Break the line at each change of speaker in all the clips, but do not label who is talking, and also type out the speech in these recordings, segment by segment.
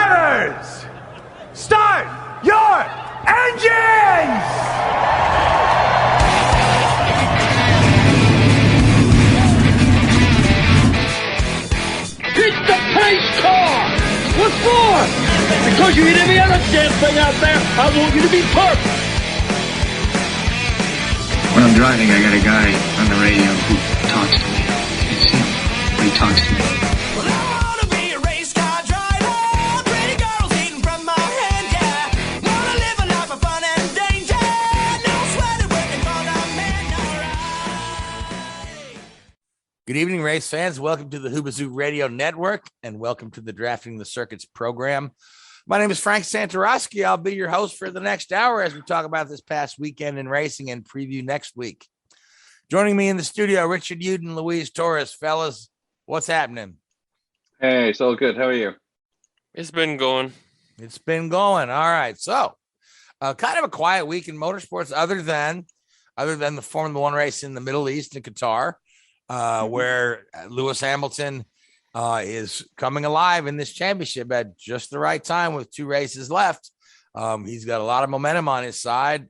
Drivers, start your engines!
Hit the pace car! What for? Because you hit every other damn thing out there, I want you to be perfect!
When I'm driving, I got a guy on the radio who talks to me. It's him, but he talks to me.
Well, I wanna be a race car driver, pretty girls eating from my hand, yeah. Wanna live a life of fun and danger, no sweating working for the man, alright.
Good evening, race fans. Welcome to the Hoobazoo Radio Network, and welcome to the Drafting the Circuits program. My name is Frank Santoroski. I'll be your host for the next hour as we talk about this past weekend in racing and preview next week. Joining me in the studio, Richard Youden, Luis Torres. Fellas, what's happening?
Hey, it's all good. How are you?
It's been going.
It's been going. All right. So, kind of a quiet week in motorsports, other than the Formula One race in the Middle East in Qatar, where Lewis Hamilton is coming alive in this championship at just the right time with 2 races left. He's got a lot of momentum on his side.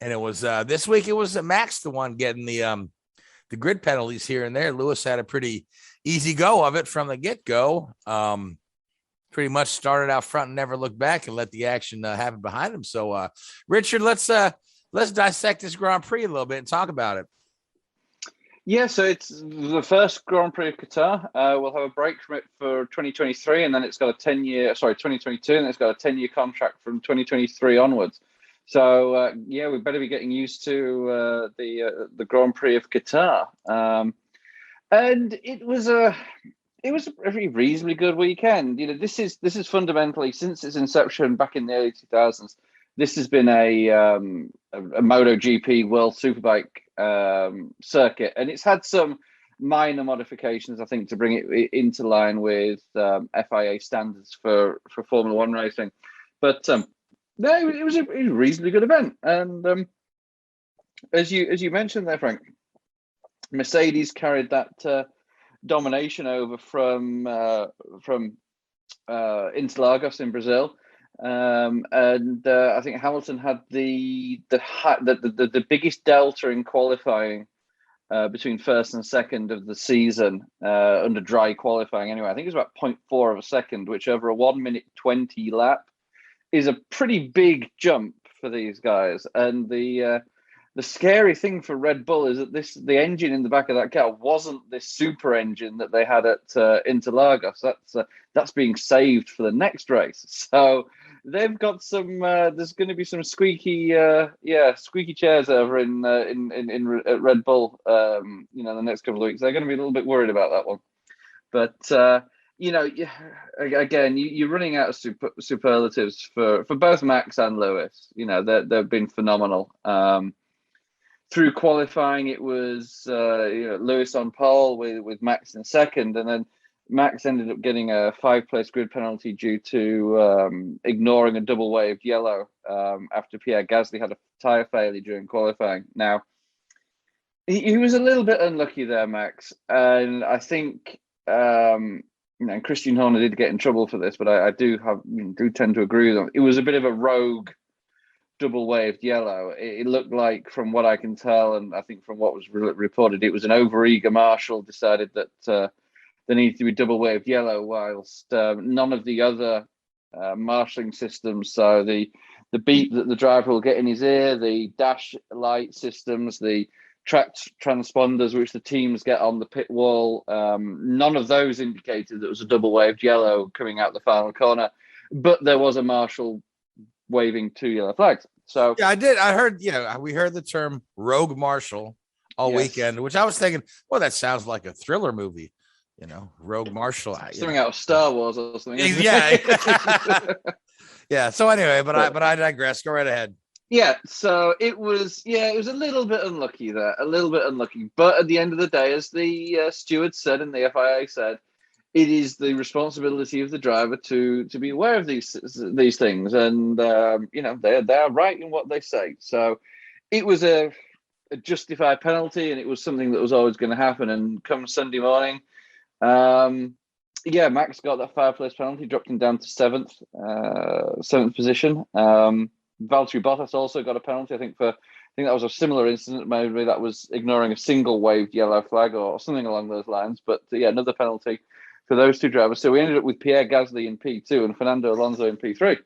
And it was this week, it was Max, the one getting the grid penalties here and there. Lewis had a pretty easy go of it from the get-go. Pretty much started out front and never looked back and let the action happen behind him. So, Richard, let's dissect this Grand Prix a little bit and talk about it.
Yeah, so it's the first Grand Prix of Qatar. We'll have a break from it for 2023, and then it's got a 2022, and it's got a 10-year contract from 2023 onwards. So, yeah, we better be getting used to the Grand Prix of Qatar. And it was a very reasonably good weekend. You know, this is fundamentally, since its inception back in the early 2000s, this has been a MotoGP World Superbike circuit, and it's had some minor modifications, I think, to bring it into line with FIA standards for Formula One racing. But no, it was a reasonably good event, and as you mentioned there, Frank, Mercedes carried that domination over from Interlagos in Brazil. And I think Hamilton had the biggest delta in qualifying between first and second of the season under dry qualifying. Anyway, I think it was about 0.4 of a second, which over a 1:20 lap is a pretty big jump for these guys. And the scary thing for Red Bull is that the engine in the back of that car wasn't this super engine that they had at Interlagos. That's being saved for the next race. So they've got some. There's going to be some squeaky chairs over in at Red Bull. The next couple of weeks they're going to be a little bit worried about that one. But again, you're running out of superlatives for both Max and Lewis. You know, they've been phenomenal. Through qualifying, it was Lewis on pole with Max in second, and then Max ended up getting a 5-place grid penalty due to ignoring a double waved yellow after Pierre Gasly had a tyre failure during qualifying. Now, he was a little bit unlucky there, Max, and I think Christian Horner did get in trouble for this, but I do tend to agree with him. It was a bit of a rogue double waved yellow. It looked like, from what I can tell, and I think from what was reported, it was an overeager marshal decided that there needs to be double waved yellow, whilst none of the other marshalling systems, so the beep that the driver will get in his ear, the dash light systems, the track transponders which the teams get on the pit wall, none of those indicated that it was a double waved yellow coming out the final corner, but there was a marshal waving 2 yellow flags. So
yeah, I heard, we heard the term rogue marshal all weekend, which I was thinking, well, that sounds like a thriller movie, rogue marshal.
Something out of Star Wars or something.
Yeah. Yeah. So anyway, but I digress. Go right ahead.
Yeah. So it was a little bit unlucky there, But at the end of the day, as the steward said and the FIA said, it is the responsibility of the driver to be aware of these things, and they are right in what they say. So it was a justified penalty, and it was something that was always going to happen. And come Sunday morning, Yeah, Max got that 5th-place penalty, dropped him down to seventh position. Valtteri Bottas also got a penalty. I think that was a similar incident. Maybe that was ignoring a single waved yellow flag or something along those lines. But yeah, another penalty for those two drivers. So we ended up with Pierre Gasly in P2 and Fernando Alonso in P3,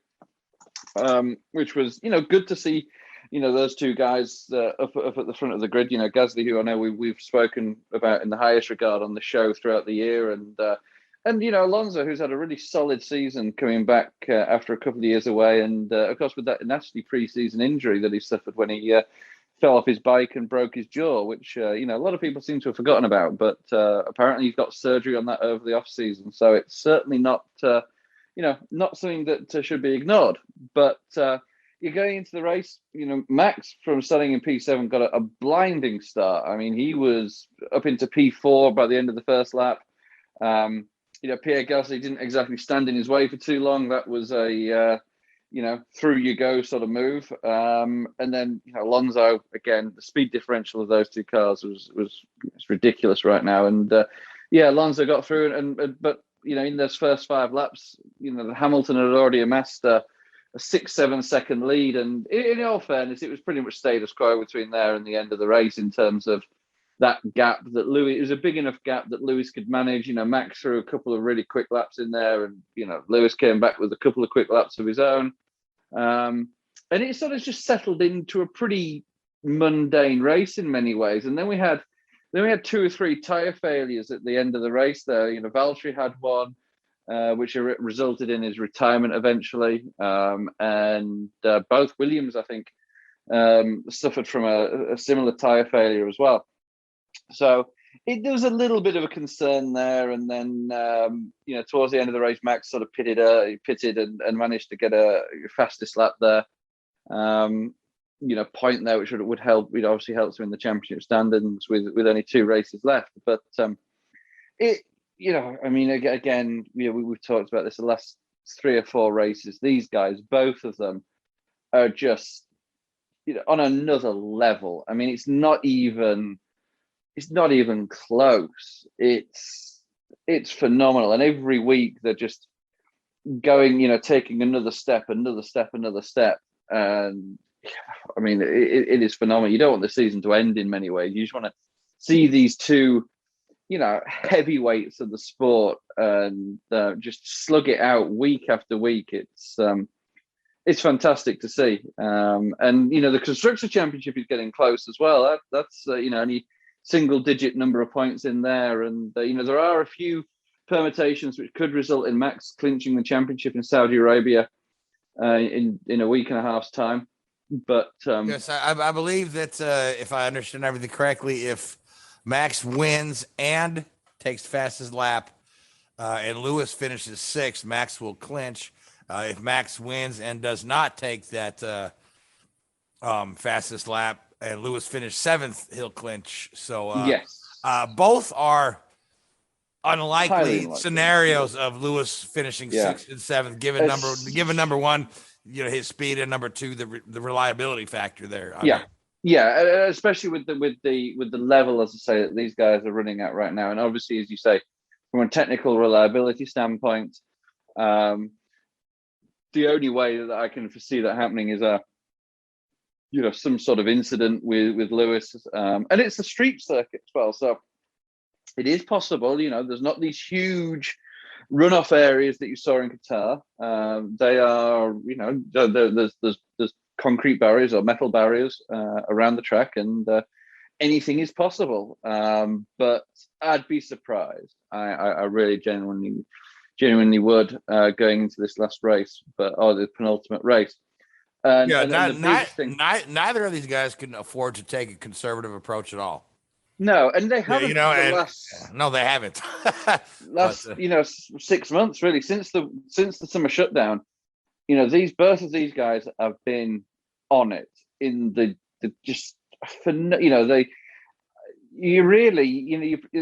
which was good to see. Those two guys up at the front of the grid. Gasly, who I know we've spoken about in the highest regard on the show throughout the year, and Alonso, who's had a really solid season coming back after a couple of years away, and of course with that nasty pre-season injury that he suffered when he fell off his bike and broke his jaw, which a lot of people seem to have forgotten about. But apparently he's got surgery on that over the off season, so it's certainly not not something that should be ignored. But you're going into the race, Max from starting in P7 got a blinding start. I mean, he was up into P4 by the end of the first lap. Pierre Gasly didn't exactly stand in his way for too long. That was a, through you go sort of move. And then, Alonso, again, the speed differential of those two cars was ridiculous right now. And Alonso got through, but in those first 5 laps, Hamilton had already amassed a 6-7 second lead. And in all fairness, it was pretty much status quo between there and the end of the race in terms of that gap that Lewis, it was a big enough gap that Lewis could manage. Max threw a couple of really quick laps in there, and Lewis came back with a couple of quick laps of his own, and it sort of just settled into a pretty mundane race in many ways. And then we had 2 or 3 tire failures at the end of the race. There, Valtteri had one, which resulted in his retirement eventually, and both Williams, I think, suffered from a similar tire failure as well. So there was a little bit of a concern there, and then towards the end of the race, Max sort of pitted and managed to get a fastest lap there. Point there, which would help. It obviously helps him in the championship standings with only 2 races left. But again, we've talked about this the last 3 or 4 races. These guys, both of them, are just on another level. I mean, it's not even close. It's phenomenal, and every week they're just going, taking another step, and I mean, it is phenomenal. You don't want the season to end in many ways. You just want to see these two, heavyweights of the sport, and just slug it out week after week. It's fantastic to see, and the Constructors' Championship is getting close as well. That's only single-digit number of points in there, and there are a few permutations which could result in Max clinching the championship in Saudi Arabia in a week and a half's time. But
yes, I believe that if I understand everything correctly, if Max wins and takes fastest lap, and Lewis finishes 6th, Max will clinch. If Max wins and does not take that fastest lap, and Lewis finished 7th, he'll clinch. So
yes,
both are unlikely scenarios of Lewis finishing 6th and 7th, given number one, his speed, and number 2, the reliability factor there.
Especially with the level, as I say, that these guys are running at right now. And obviously, as you say, from a technical reliability standpoint, the only way that I can foresee that happening is some sort of incident with Lewis, and it's a street circuit as well, so it is possible. There's not these huge runoff areas that you saw in Qatar. They are, there's concrete barriers or metal barriers around the track, and anything is possible. But I'd be surprised. I really genuinely would going into this last race, or the penultimate race.
Neither of these guys can afford to take a conservative approach at all.
No, and they haven't.
No, they haven't.
last 6 months really since the summer shutdown. Both of these guys have been on it in the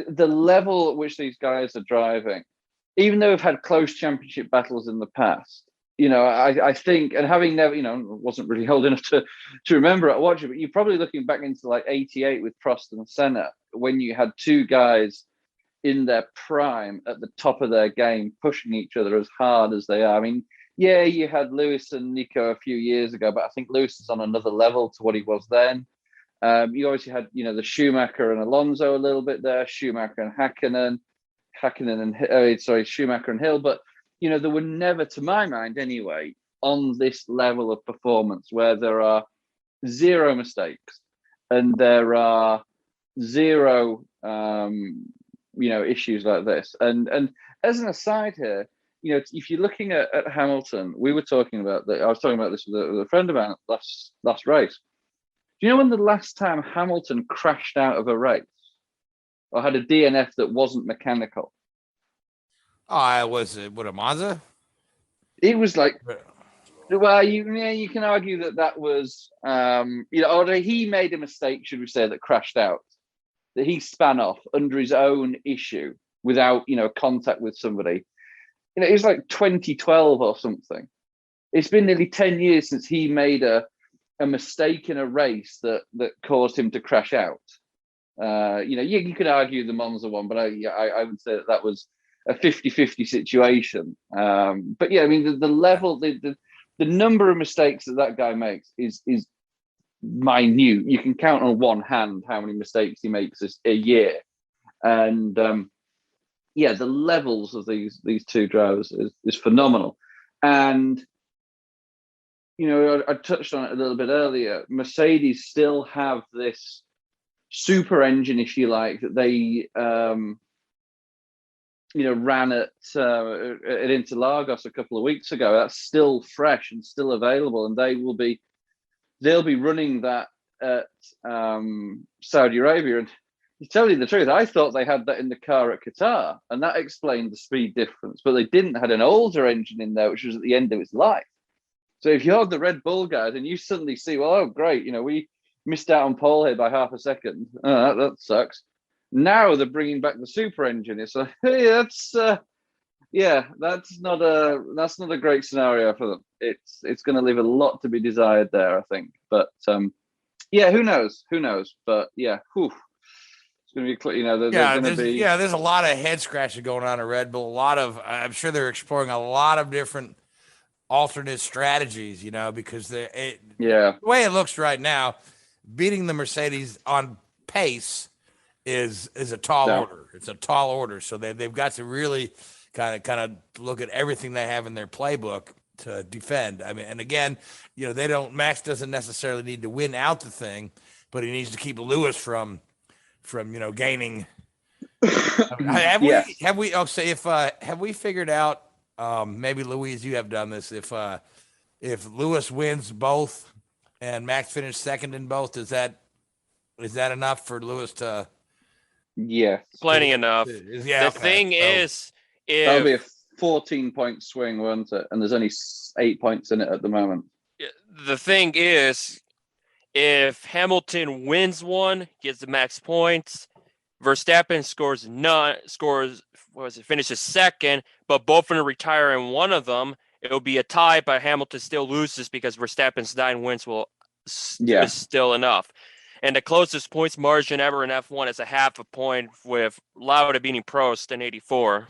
the level at which these guys are driving, even though we've had close championship battles in the past. I think, and having never, wasn't really old enough to remember it, watch it, but you're probably looking back into like '88 with Prost and Senna, when you had 2 guys, in their prime at the top of their game, pushing each other as hard as they are. I mean, yeah, you had Lewis and Nico a few years ago, but I think Lewis is on another level to what he was then. You obviously had, the Schumacher and Alonso a little bit there, Schumacher and Schumacher and Hill, but there were never, to my mind anyway, on this level of performance where there are zero mistakes and there are zero issues like this. And as an aside here, if you're looking at Hamilton, I was talking about this with a friend of mine last race. Do you know when the last time Hamilton crashed out of a race or had a DNF that wasn't mechanical?
Oh, was it a Monza?
It was like, well, you can argue that was, or he made a mistake, should we say, that crashed out, that he span off under his own issue without, contact with somebody. It was like 2012 or something. It's been nearly 10 years since he made a mistake in a race that caused him to crash out. You could argue the Monza one, but I would say that was a 50-50 situation. But yeah, I mean, the level, the number of mistakes that guy makes is minute. You can count on one hand how many mistakes he makes a year. And the levels of these two drivers is phenomenal. And I touched on it a little bit earlier. Mercedes still have this super engine, if you like, that they ran at Interlagos a couple of weeks ago. That's still fresh and still available, and they'll be running that at Saudi Arabia. And to tell you the truth, I thought they had that in the car at Qatar, and that explained the speed difference. But they didn't. Had an older engine in there, which was at the end of its life. So if you're the Red Bull guys and you suddenly see, well, oh great, we missed out on pole here by half a second. Oh, that sucks. Now they're bringing back the super engine. It's like, hey, that's not a great scenario for them. It's going to leave a lot to be desired there, I think. But who knows? But yeah, it's going to be,
there's a lot of head scratching going on at Red Bull. I'm sure they're exploring a lot of different alternate strategies, because the way it looks right now, beating the Mercedes on pace is a tall order. It's a tall order. So they've got to really kind of look at everything they have in their playbook to defend. I mean, and again, Max doesn't necessarily need to win out the thing, but he needs to keep Lewis from gaining. Have we figured out, maybe Louise, you have done this, if Lewis wins both and Max finished second in both, is that enough for Lewis to?
Yeah,
plenty enough. Thing is,
that'll be a 14-point swing, won't it? And there's only 8 points in it at the moment.
The thing is, if Hamilton wins one, gets the max points, Verstappen finishes second, but both going to retire in one of them, it'll be a tie, but Hamilton still loses because Verstappen's 9 wins is still enough. And the closest points margin ever in F1 is a half a point, with Lauda beating Prost in 84.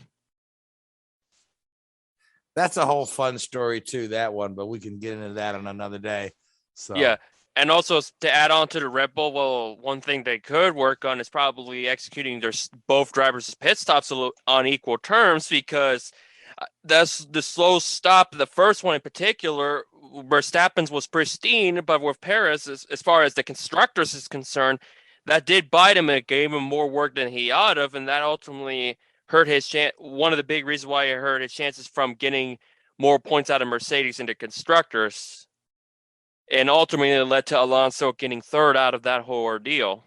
That's a whole fun story too, that one, but we can get into that on another day. So
yeah. And also to add on to the Red Bull, well, one thing they could work on is probably executing their both drivers' pit stops on equal terms, because that's the slow stop. The first one in particular, Verstappen's was pristine, but with Perez, as far as the constructors is concerned, that did bite him and gave him more work than he ought to, and that ultimately hurt his chance. One of the big reasons why it hurt his chances from getting more points out of Mercedes into constructors. And ultimately, it led to Alonso getting third out of that whole ordeal.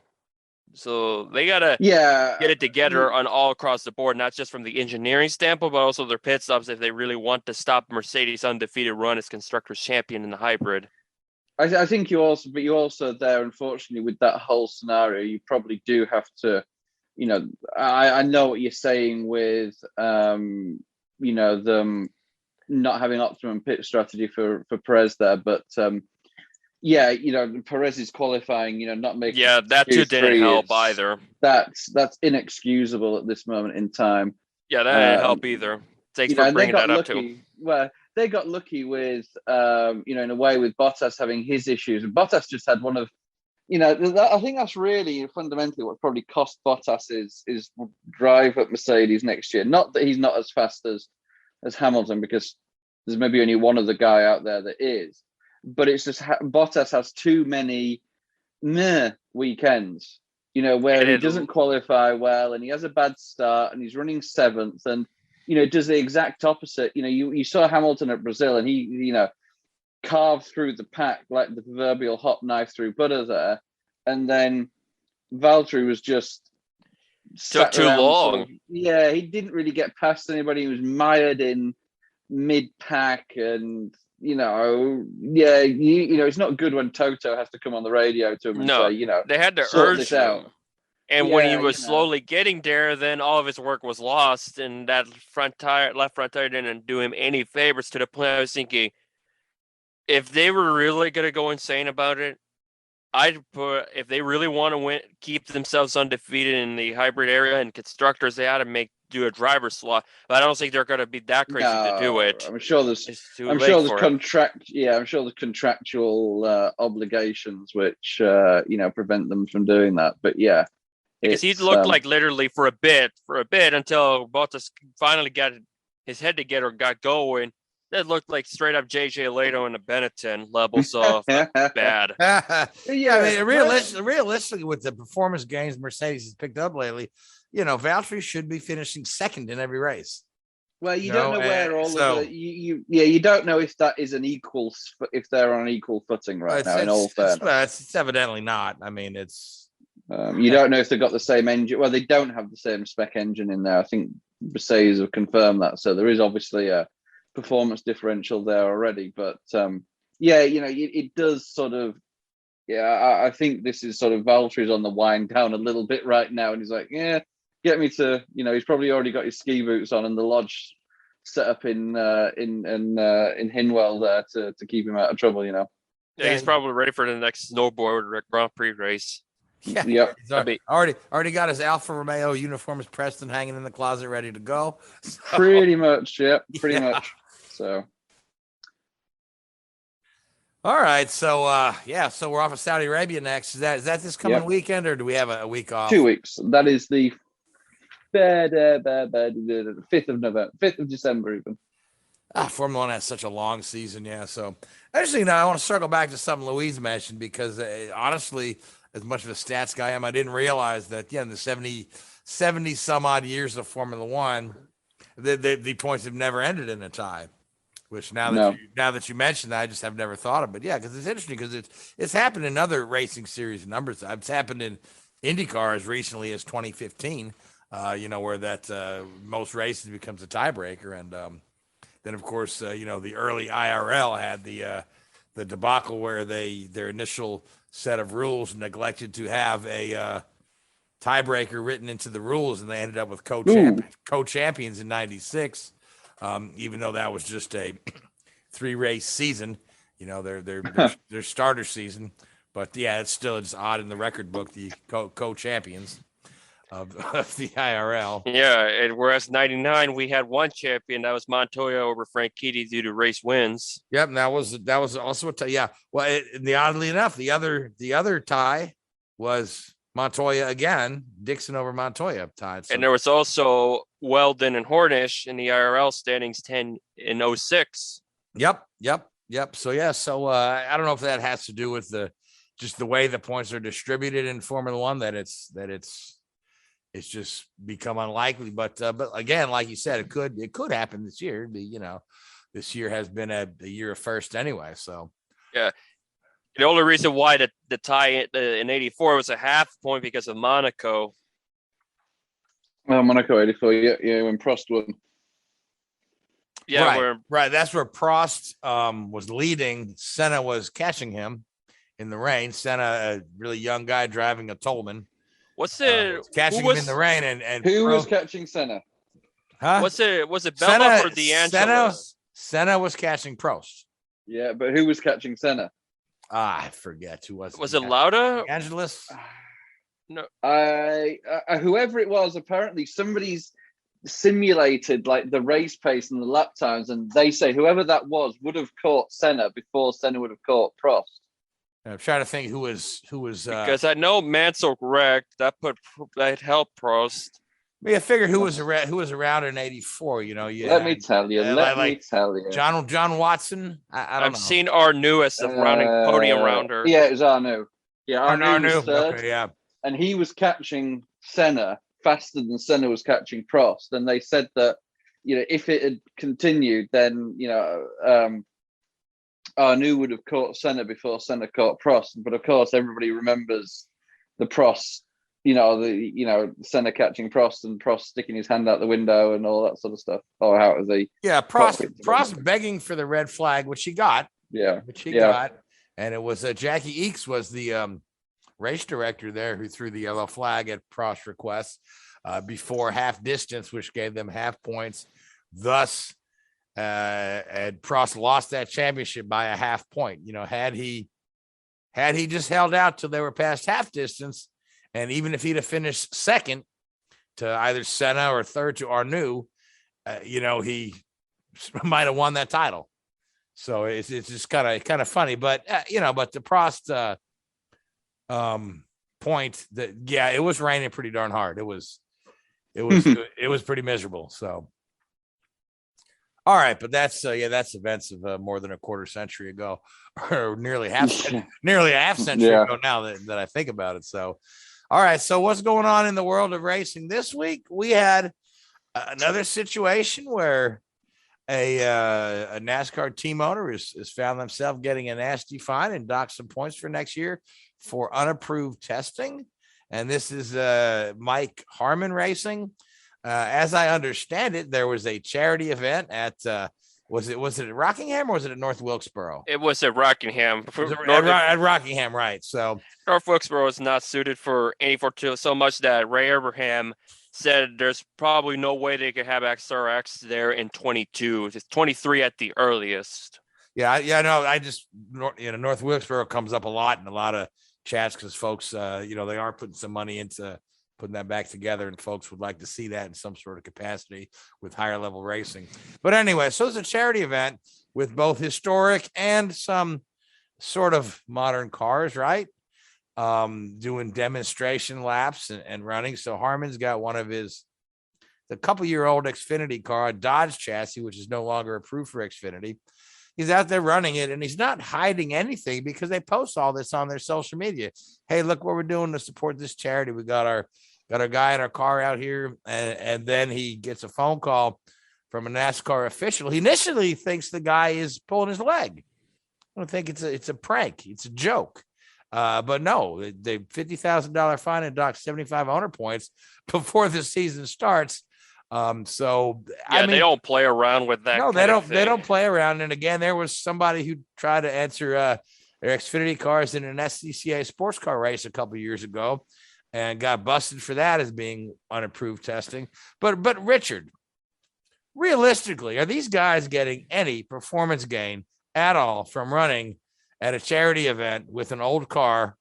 So they got to get it together on all across the board, not just from the engineering standpoint, but also their pit stops if they really want to stop Mercedes' undefeated run as Constructors' champion in the hybrid.
I think you also there, unfortunately, with that whole scenario, you probably do have to, I know what you're saying with, them not having optimum pit strategy for Perez there, but yeah, Perez's qualifying, not making.
Yeah, that too didn't help either.
That's inexcusable at this moment in time.
Yeah, that didn't help either. Thanks for bringing that up too.
Well, they got lucky with, in a way, with Bottas having his issues. And Bottas just had one of, I think that's really fundamentally what probably cost Bottas is drive at Mercedes next year. Not that he's not as fast as Hamilton, because there's maybe only one other guy out there that is. But it's just Bottas has too many weekends, where he doesn't qualify well and he has a bad start and he's running 7th and, does the exact opposite. You saw Hamilton at Brazil and he, carved through the pack like the proverbial hot knife through butter there. And then Valtteri was just
took too long.
He didn't really get past anybody. He was mired in mid-pack and, it's not good when Toto has to come on the radio to him and say,
they had to urge him out. And when he was slowly getting there, then all of his work was lost, and that left front tire didn't do him any favors, to the point I was thinking, if they were really going to go insane about it, if they really want to keep themselves undefeated in the hybrid area and constructors, they ought to do a driver slot. But I don't think they're going to be that crazy to do it.
I'm sure there's contractual obligations which prevent them from doing that. But yeah,
because he looked like literally for a bit until Bottas finally got his head together, got going. That looked like straight up JJ Leto and a Benetton level, so bad.
Yeah, I mean, realistically, with the performance gains Mercedes has picked up lately, Valtteri should be finishing 2nd in every race.
Well, you don't know where all of the you don't know if that is if they're on equal footing right now. In all fairness,
it's evidently not. I mean, it's
you don't know if they've got the same engine. Well, they don't have the same spec engine in there. I think Mercedes have confirmed that, so there is obviously a performance differential there already. But it does sort of. Yeah, I think this is sort of Valtteri's on the wind down a little bit right now, and he's like, get me to, he's probably already got his ski boots on and the lodge set up in Hinwell there to keep him out of trouble,
Yeah, he's probably ready for the next snowboard Grand Prix race.
Yeah,
yep.
He's already got his Alfa Romeo uniforms pressed and hanging in the closet, ready to go.
So, pretty much, pretty much. So.
All right, so so we're off of Saudi Arabia next. Is that this coming weekend, or do we have a week off?
2 weeks. That is the 5th of November, 5th of December, even.
Formula One has such a long season, So actually, I want to circle back to something Louise mentioned, because honestly, as much of a stats guy I am, I didn't realize that in the 70 some odd years of Formula One, the points have never ended in a tie. Which now that you mentioned that, I just have never thought of it. Yeah, because it's interesting, because it's happened in other racing series numbers. It's happened in IndyCar as recently as 2015. Where that most races becomes a tiebreaker, and then of course the early IRL had the debacle where their initial set of rules neglected to have a tiebreaker written into the rules, and they ended up with co-champions in '96. Even though that was just a 3-race season, their starter season, but it's just odd in the record book, the co-champions of the IRL.
Yeah, and whereas '99 we had one champion, that was Montoya over Franchitti due to race wins.
Yep, and that was also a tie. Yeah, well, oddly enough, the other tie was Montoya again, Dixon over Montoya tied. So.
And there was also Weldon and Hornish in the IRL standings 10 in 06.
Yep. So I don't know if that has to do with the way the points are distributed in Formula One, that it's just become unlikely. But again, like you said, it could happen this year. This year has been a year of first anyway. So
yeah. The only reason why the tie in '84 was a half point because of Monaco.
Oh, Monaco '84, yeah, when Prost won.
Yeah,
right. That's where Prost was leading. Senna was catching him in the rain. Senna, a really young guy driving a Tolman. Catching him in the rain, and
who was catching Senna?
Huh?
Was it Bella or D'Angelo?
Senna was catching Prost.
Yeah, but who was catching Senna?
I forget who was.
Was it Lauda?
Angelis?
No.
Whoever it was, apparently somebody's simulated like the race pace and the lap times, and they say whoever that was would have caught Senna before Senna would have caught Prost.
I'm trying to think who was
Because I know Mansell wrecked. That helped Prost.
I figure who was around in '84. You know,
Let me tell you.
John Watson. I don't know.
I've seen Arnoux as the podium rounder.
Yeah, it was Arnoux. Yeah,
Arnoux.
Was third,
okay, yeah.
And he was catching Senna faster than Senna was catching Prost. And they said that, you know, if it had continued, then, you know, Arnoux would have caught Senna before Senna caught Prost. But of course, everybody remembers the Prost, Senna catching Prost and Prost sticking his hand out the window and all that sort of stuff. Or how it was
Prost begging for the red flag, which he got.
Yeah.
Got. And it was Jackie Eakes was the race director there who threw the yellow flag at Prost's request before half distance, which gave them half points. Thus, and Prost lost that championship by a half point. You know, had he just held out till they were past half distance, and even if he'd have finished second to either Senna or third to Arnoux, he might have won that title. So it's just kind of funny, but but the Prost point that it was raining pretty darn hard. It was it was pretty miserable. So all right, but that's events of more than a quarter century ago, or nearly a half century ago now that I think about it. So all right, so what's going on in the world of racing this week? We had another situation where a NASCAR team owner has found themselves getting a nasty fine and docked some points for next year for unapproved testing. And this is Mike Harmon Racing. As I understand it, there was a charity event at was it at Rockingham or was it at North Wilkesboro?
It was at Rockingham.
At Rockingham, right? So
North Wilkesboro is not suited for any Fortuna so much that Ray Abraham said there's probably no way they could have XRX there in 22. It's 23 at the earliest.
Yeah, no, North Wilkesboro comes up a lot in a lot of chats because folks, they are putting some money into putting that back together, and folks would like to see that in some sort of capacity with higher level racing. But anyway, so it's a charity event with both historic and some sort of modern cars, right? Doing demonstration laps and running. So Harmon's got one of the couple-year-old Xfinity car, a Dodge chassis, which is no longer approved for Xfinity. He's out there running it, and he's not hiding anything because they post all this on their social media. Hey, look what we're doing to support this charity. We got our guy in our car out here, and then he gets a phone call from a NASCAR official. He initially thinks the guy is pulling his leg. I don't think it's a prank. It's a joke. But no, they $50,000 fine and dock 75 owner points before the season starts. They don't play around with that. No, they don't play around. And again, there was somebody who tried to enter their Xfinity cars in an SCCA sports car race a couple years ago and got busted for that as being unapproved testing. But Richard, realistically, are these guys getting any performance gain at all from running at a charity event with an old car,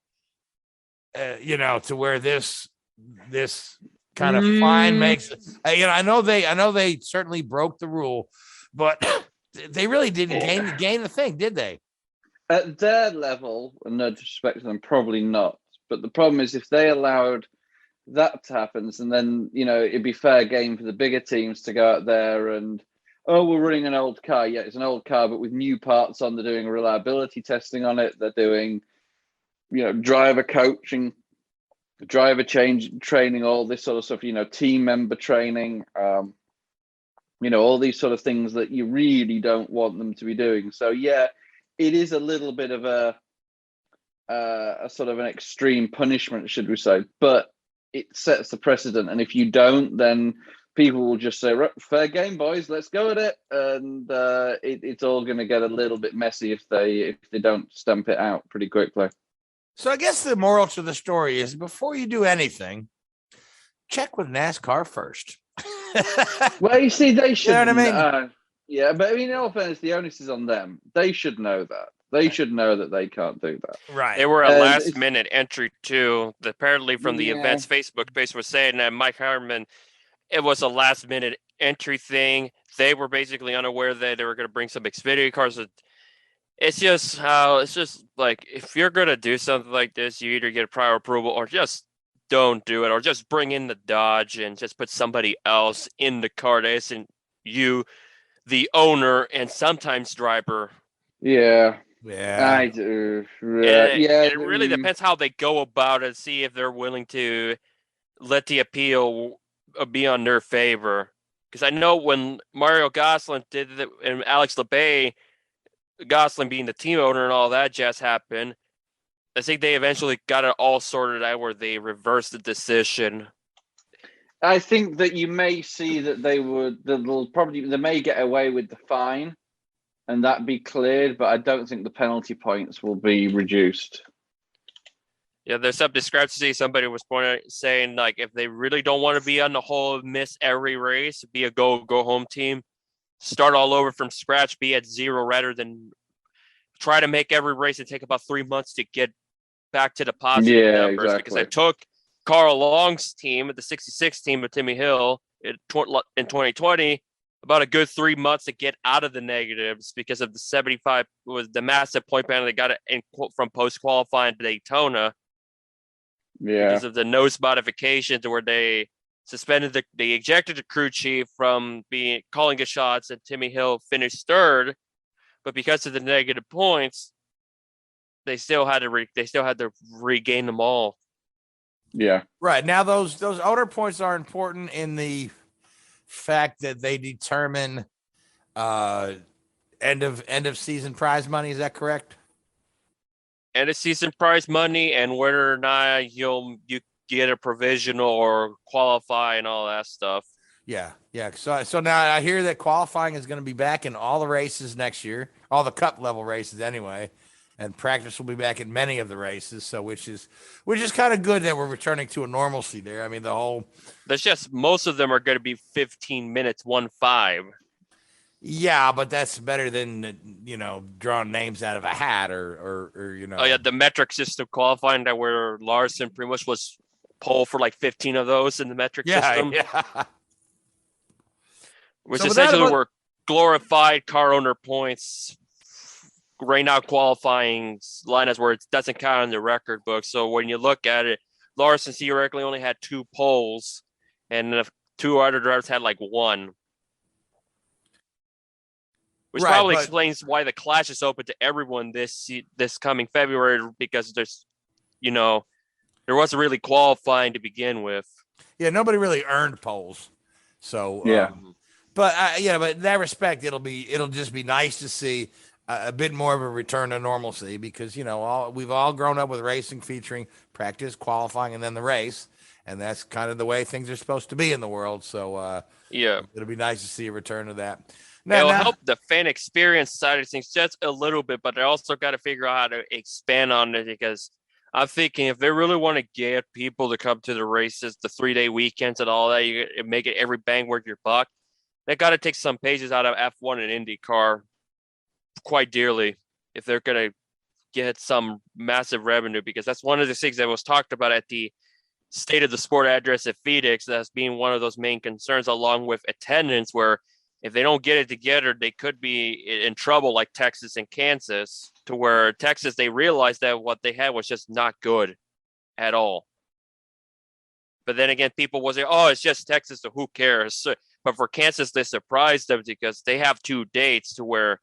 to where this kind of fine makes it? I know they certainly broke the rule, but they really didn't gain the thing, did they?
At their level, and no disrespect to them, probably not. But the problem is if they allowed that to happen, and then, it'd be fair game for the bigger teams to go out there and, we're running an old car. Yeah, it's an old car, but with new parts on. They're doing reliability testing on it. They're doing, driver coaching, driver training, all this sort of stuff, team member training, all these sort of things that you really don't want them to be doing. So, yeah, it is a little bit of a sort of an extreme punishment, should we say, but it sets the precedent. And if you don't, then people will just say, fair game, boys, let's go at it. And it's all going to get a little bit messy if they don't stamp it out pretty quickly.
So I guess the moral to the story is before you do anything, check with NASCAR first.
Well, you see, they should.
You know what I mean?
Yeah, but in all fairness, the onus is on them. They should know that. They should know that they can't do that.
Right.
They were a
And
last minute entry too. Apparently, from the
Yeah.
event's Facebook page was saying that Mike Harmon, it was a last minute entry thing. They were basically unaware that they were going to bring some Xfinity cars. It's just like, if you're going to do something like this, you either get prior approval or just don't do it, or just bring in the Dodge and just put somebody else in the car that isn't you, the owner, and sometimes driver.
Yeah,
Yeah.
I do.
It really depends how they go about it. See if they're willing to let the appeal be on their favor. Because I know when Mario Gosling did it, and Alex LeBay, Gosling being the team owner and all that jazz happened, I think they eventually got it all sorted out where they reversed the decision.
I think that you may see that they may get away with the fine, and that be cleared, but I don't think the penalty points will be reduced.
Yeah, there's some discrepancy. Somebody was saying, like, if they really don't want to be on the whole miss every race, be a go home team, start all over from scratch, be at 0 rather than try to make every race and take about 3 months to get back to the positive numbers.
Exactly.
Because I took Carl Long's team, the 66 team of Timmy Hill, in 2020, about a good 3 months to get out of the negatives because of the 75 was the massive point penalty they got from post qualifying to Daytona.
Yeah,
Because of the nose modifications where they suspended they ejected the crew chief from calling the shots, and Timmy Hill finished third. But because of the negative points, they still had to regain them all.
yeah,
Right. Now those owner points are important in the fact that they determine end of season prize money. Is that correct?
And a season prize money, and whether or not you get a provisional or qualify and all that stuff.
Yeah. So now I hear that qualifying is going to be back in all the races next year, all the cup level races anyway, and practice will be back in many of the races. So which is kind of good that we're returning to a normalcy there. I mean,
There's just most of them are going to be 15 minutes, 1-5.
Yeah, but that's better than, drawing names out of a hat or.
Oh yeah, the metric system qualifying that where Larson pretty much was pole for like 15 of those in the metric system.
Yeah.
Which
So
essentially were glorified car owner points. Right now, qualifying line is where it doesn't count in the record book. So when you look at it, Larson theoretically only had 2 poles, and the 2 other drivers had like 1. Which probably explains why the Clash is open to everyone this coming February, because there's, there wasn't really qualifying to begin with.
Yeah, nobody really earned poles. So
yeah.
But in that respect, it'll just be nice to see a bit more of a return to normalcy, because we've all grown up with racing featuring practice, qualifying, and then the race, and that's kind of the way things are supposed to be in the world. So it'll be nice to see a return to that.
It'll help the fan experience side of things just a little bit, but they also got to figure out how to expand on it, because I'm thinking if they really want to get people to come to the races, the 3-day weekends and all that, you make it every bang worth your buck. They got to take some pages out of F1 and IndyCar quite dearly if they're going to get some massive revenue, because that's one of the things that was talked about at the State of the Sport address at Phoenix as being one of those main concerns, along with attendance, where if they don't get it together, they could be in trouble like Texas and Kansas, to where Texas, they realized that what they had was just not good at all. But then again, people will say, oh, it's just Texas, so who cares? But for Kansas, they surprised them because they have 2 dates to where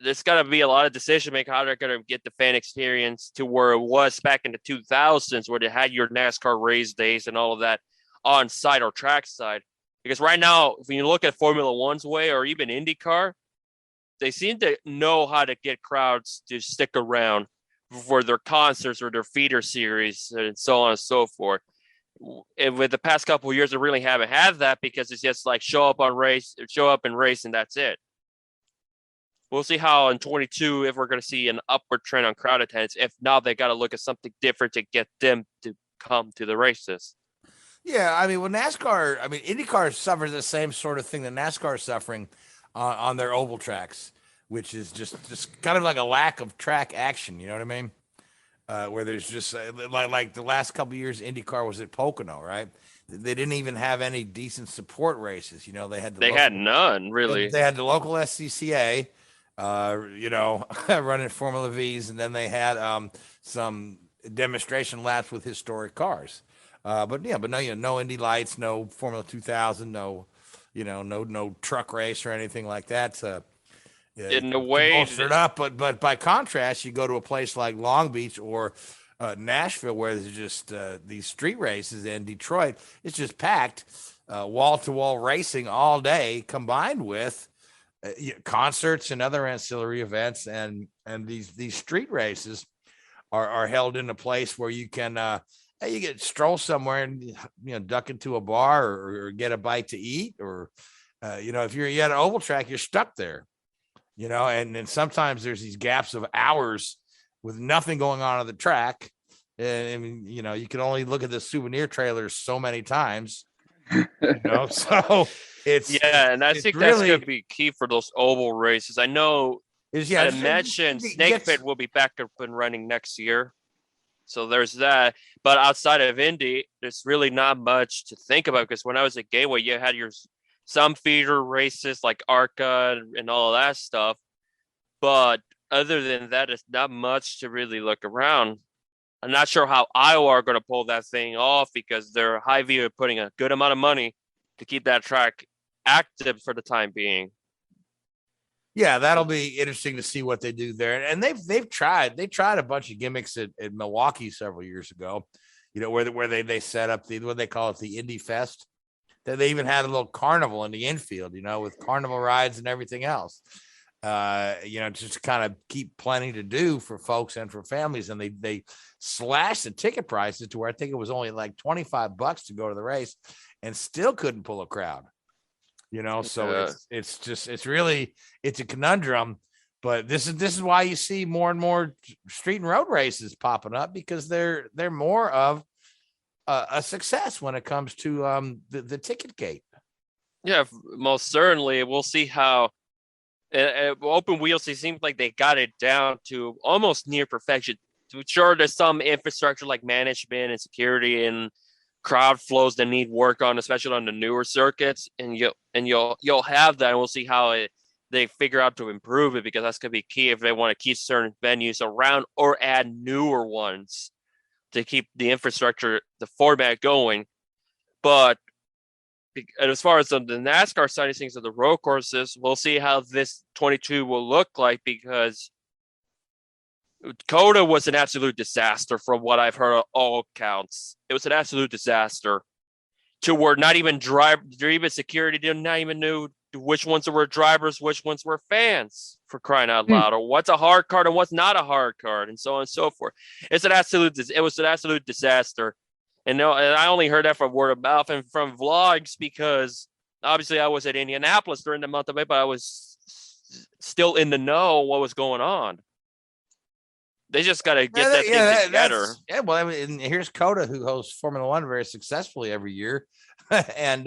there's got to be a lot of decision making how they're going to get the fan experience to where it was back in the 2000s, where they had your NASCAR race days and all of that on site or track side. Because right now, if you look at Formula One's way or even IndyCar, they seem to know how to get crowds to stick around for their concerts or their feeder series and so on and so forth. And with the past couple of years, they really haven't had that, because it's just like show up and race, and that's it. We'll see how in 22 if we're going to see an upward trend on crowd attendance. If not, they got to look at something different to get them to come to the races.
Yeah, I mean, IndyCar suffers the same sort of thing that NASCAR is suffering on their oval tracks, which is just kind of like a lack of track action. You know what I mean? Where there's just like the last couple of years, IndyCar was at Pocono, right? They didn't even have any decent support races. You know, they had
none really.
They had the local SCCA, running Formula V's, and then they had some demonstration laps with historic cars. But no Indy Lights, no Formula 2000, no truck race or anything like that.
In a way,
bolster it up, but by contrast, you go to a place like Long Beach or Nashville, where there's just these street races, in Detroit, it's just packed, wall-to-wall racing all day, combined with concerts and other ancillary events, and these street races are held in a place where you can you get stroll somewhere and duck into a bar or get a bite to eat, or if you're at an oval track, you're stuck there. And sometimes there's these gaps of hours with nothing going on the track. And you can only look at the souvenir trailers so many times, so
and I think that's going to be key for those oval races. I know, I imagine Snake Pit will be back up and running next year. So there's that. But outside of Indy, there's really not much to think about, because when I was at Gateway, you had some feeder races like ARCA and all of that stuff. But other than that, it's not much to really look around. I'm not sure how Iowa are going to pull that thing off, because they're Hy-Vee are putting a good amount of money to keep that track active for the time being.
Yeah, that'll be interesting to see what they do there. And they've tried a bunch of gimmicks at Milwaukee several years ago, where they set up what they call it, the Indy Fest. They even had a little carnival in the infield, with carnival rides and everything else. Just to kind of keep plenty to do for folks and for families. And they slashed the ticket prices to where I think it was only like $25 to go to the race, and still couldn't pull a crowd. So it's really a conundrum. But this is why you see more and more street and road races popping up, because they're more of a success when it comes to the ticket gate.
Yeah, most certainly. We'll see how open wheels, it seems like they got it down to almost near perfection. Sure, there's some infrastructure like management and security and crowd flows that need work on, especially on the newer circuits, and you'll have that, and we'll see how they figure out to improve it, because that's going to be key if they want to keep certain venues around or add newer ones to keep the infrastructure, the format going. But as far as the NASCAR side of things of the road courses, we'll see how this 22 will look like, because COTA was an absolute disaster from what I've heard of all counts. It was an absolute disaster to where not even security did not even know which ones were drivers, which ones were fans, for crying out loud, or what's a hard card and what's not a hard card, and so on and so forth. It was an absolute disaster. And I only heard that from word of mouth and from vlogs, because obviously I was at Indianapolis during the month of May, but I was still in the know what was going on. They just got to get that thing together.
Yeah, well, and here's COTA, who hosts Formula One very successfully every year, and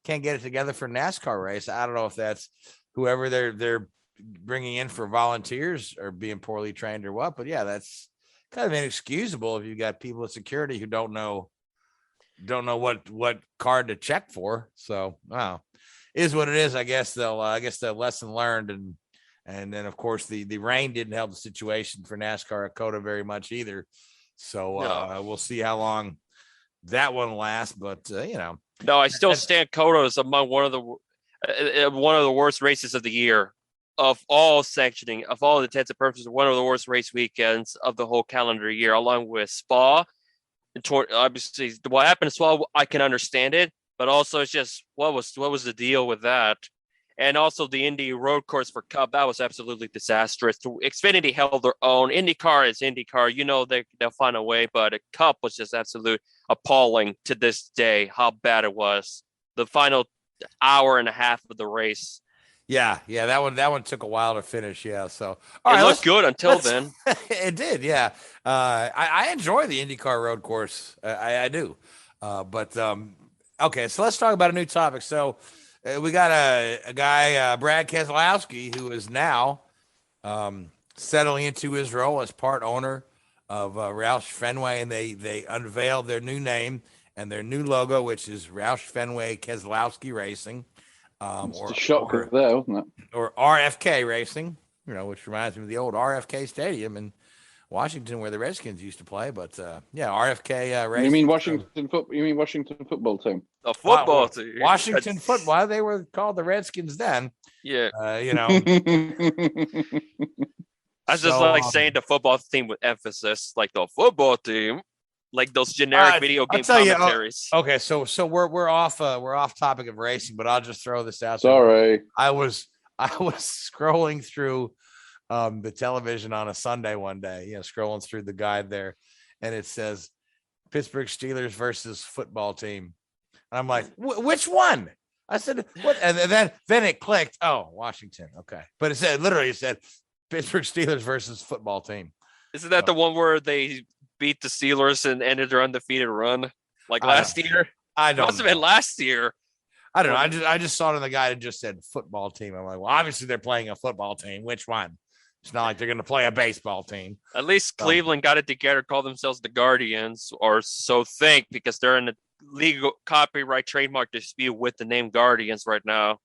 can't get it together for NASCAR race. I don't know if that's whoever they're bringing in for volunteers or being poorly trained or what, but yeah, that's kind of inexcusable if you got people at security who don't know what card to check for. So, wow, is what it is. I guess the lesson learned, and then of course the rain didn't help the situation for NASCAR at COTA very much either. So we'll see how long that one lasts. But
no, I still stand COTA as among one of the worst races of the year. Of all sanctioning, of all intents and purposes, one of the worst race weekends of the whole calendar year, along with Spa. Obviously, what happened to Spa, I can understand it, but also it's just what was the deal with that? And also the Indy road course for Cup, that was absolutely disastrous. Xfinity held their own. IndyCar is IndyCar, they'll find a way, but a Cup was just absolute appalling to this day. How bad it was. The final hour and a half of the race.
Yeah, that one took a while to finish. Yeah, so
it looked good until then.
It did, yeah. I enjoy the IndyCar road course. I do. But okay, so let's talk about a new topic. So we got a guy, Brad Keselowski, who is now settling into his role as part owner of Roush Fenway, and they unveiled their new name and their new logo, which is Roush Fenway Keselowski Racing,
It's a shocker there, wasn't it?
or RFK Racing, which reminds me of the old RFK Stadium in Washington where the Redskins used to play. But RFK Racing.
You mean Washington football team?
A football team.
Washington football. They were called the Redskins then.
Yeah. I just
So,
like saying the football team with emphasis, like the football team, like those generic video game commentaries.
Okay, so we're off topic of racing, but I'll just throw this out.
Sorry.
I was scrolling through the television on a Sunday one day, scrolling through the guide there, and it says Pittsburgh Steelers versus football team. And I'm like, which one? I said, what? And then it clicked. Oh, Washington. Okay. But it said Pittsburgh Steelers versus football team.
Isn't that the one where they beat the Steelers and ended their undefeated run like last year?
I don't.
Must have been last year.
I don't know. I just saw it on the guy that just said football team. I'm like, well, obviously they're playing a football team. Which one? It's not like they're going to play a baseball team.
At least Cleveland got it together, call themselves the Guardians, or so think, because they're in a legal copyright trademark dispute with the name Guardians right now.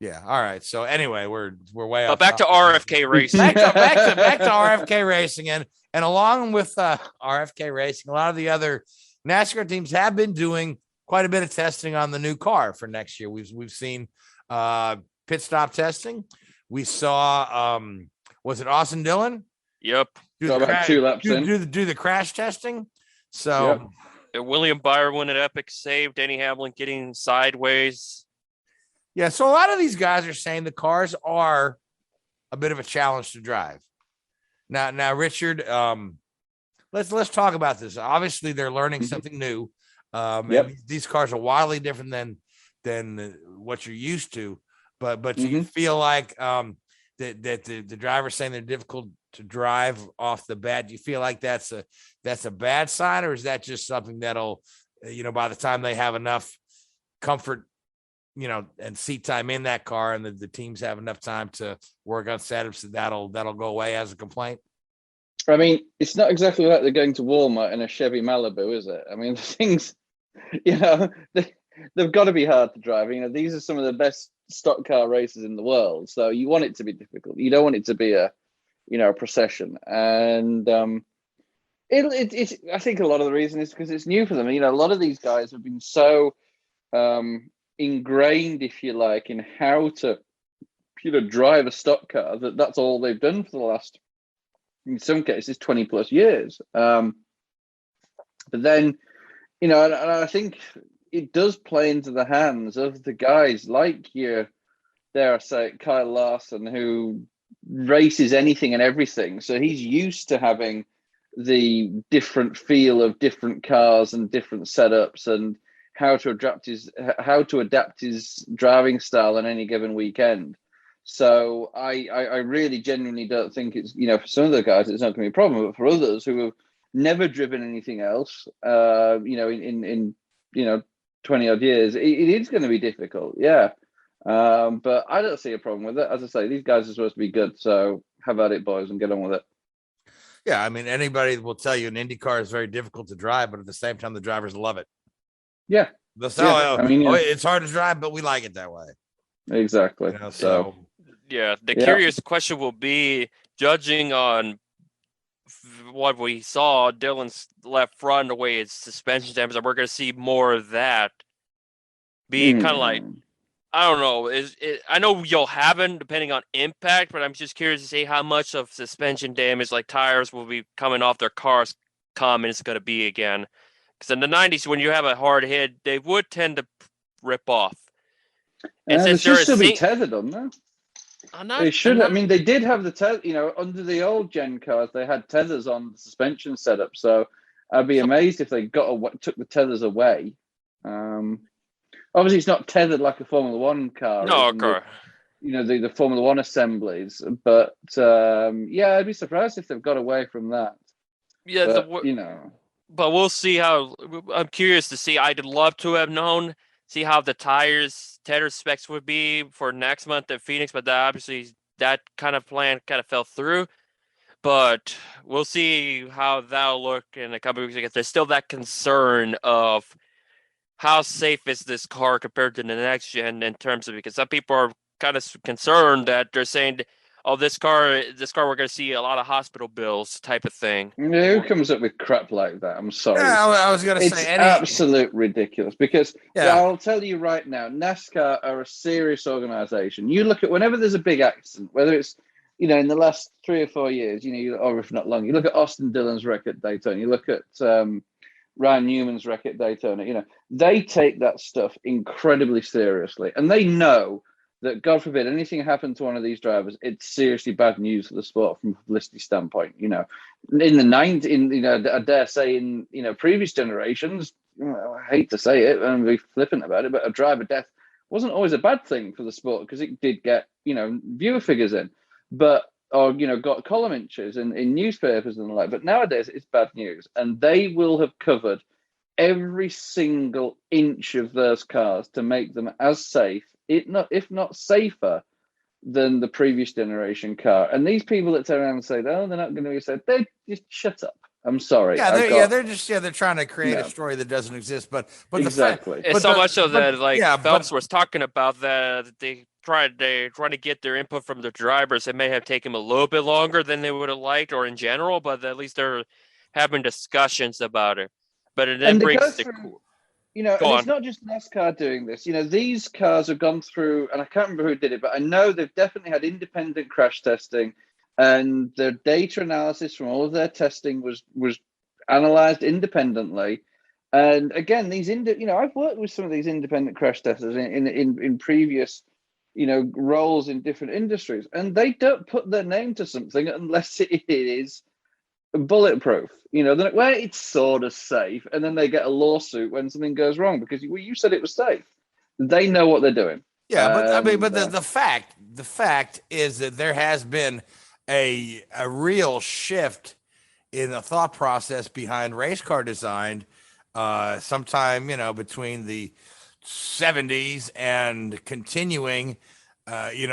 Yeah. All right. So anyway, we're way
But
off.
back to RFK Racing.
back to RFK Racing, and along with RFK Racing, a lot of the other NASCAR teams have been doing quite a bit of testing on the new car for next year. We've seen pit stop testing. We saw was it Austin Dillon?
Yep.
Do the crash testing. So
William Byron at Epic saved Denny Hamlin getting sideways.
Yeah, so a lot of these guys are saying the cars are a bit of a challenge to drive. Now, Richard, let's talk about this. Obviously, they're learning something new. And these cars are wildly different than what you're used to. But do you feel like that the driver's saying they're difficult to drive off the bat? Do you feel like that's a bad sign, or is that just something that'll, by the time they have enough comfort, and seat time in that car, and the teams have enough time to work on setups, that'll go away as a complaint?
I mean, it's not exactly like they're going to Walmart in a Chevy Malibu, is it? I mean, the things, they've got to be hard to drive. These are some of the best stock car races in the world, so you want it to be difficult. You don't want it to be a procession. And it's I think a lot of the reason is because it's new for them. A lot of these guys have been so ingrained, if you like, in how to drive a stock car that's all they've done for the last, in some cases, 20 plus years. But then, and I think it does play into the hands of the guys like dare I say, Kyle Larson, who races anything and everything. So he's used to having the different feel of different cars and different setups, and how to adapt his driving style on any given weekend. So I really genuinely don't think it's, for some of the guys it's not going to be a problem, but for others who have never driven anything else, in 20 odd years, it is going to be difficult. Yeah. But I don't see a problem with it. As I say, these guys are supposed to be good. So have at it, boys, and get on with it.
Yeah. I mean, anybody will tell you an Indy car is very difficult to drive, but at the same time, the drivers love it.
Yeah.
It's hard to drive, but we like it that way.
Exactly.
So
the curious question will be, judging on what we saw, Dylan's left front away, its suspension damage, and we're going to see more of that. Be kind of like, I don't know. I know you'll have it depending on impact, but I'm just curious to see how much of suspension damage, like tires, will be coming off their cars common it's going to be again. Because in the 90s, when you have a hard hit, they would tend to rip off.
And since they should still be tethered on there. They should. I mean, they did have the tether. Under the old gen cars, they had tethers on the suspension setup. So I'd be amazed if they took the tethers away. Obviously, it's not tethered like a Formula One car.
No, car.
The Formula One assemblies. But I'd be surprised if they've got away from that.
Yeah,
but,
But we'll see how. I'm curious to see. I'd love to have known. See how the tether specs would be for next month at Phoenix, but that obviously that kind of plan kind of fell through. But we'll see how that'll look in a couple of weeks because there's still that concern of how safe is this car compared to the next gen in terms of, because some people are kind of concerned that they're saying, oh, this car, we're going to see a lot of hospital bills type of thing.
Who comes up with crap like that? I'm sorry.
Yeah, I was going to
It's
say
absolute ridiculous because
Yeah.
I'll tell you right now, NASCAR are a serious organization. You look at whenever there's a big accident, whether it's, in the last 3 or 4 years, or if not long, you look at Austin Dillon's wreck at Daytona, you look at Ryan Newman's wreck at Daytona, they take that stuff incredibly seriously. And they know that, God forbid, anything happened to one of these drivers, it's seriously bad news for the sport from a publicity standpoint. In the I dare say in previous generations, I hate to say it and be flippant about it, but a driver death wasn't always a bad thing for the sport because it did get viewer figures in, or got column inches in newspapers and the like. But nowadays it's bad news, and they will have covered every single inch of those cars to make them as safe, if not safer, than the previous generation car. And these people that turn around and say, "Oh, they're not going to be safe," they just shut up. I'm sorry.
They're trying to create a story that doesn't exist. But
exactly.
It's so much so that Phelps was talking about that they trying to get their input from the drivers. It may have taken them a little bit longer than they would have liked, or in general, but at least they're having discussions about it. But it then brings the
it's not just NASCAR doing this. These cars have gone through, and I can't remember who did it, but I know they've definitely had independent crash testing, and the data analysis from all of their testing was analyzed independently. And again, these I've worked with some of these independent crash testers in previous roles in different industries, and they don't put their name to something unless it is bulletproof, where it's sort of safe, and then they get a lawsuit when something goes wrong because you said it was safe. They know what they're doing.
Yeah, but the fact is that there has been a real shift in the thought process behind race car design sometime between the 70s and continuing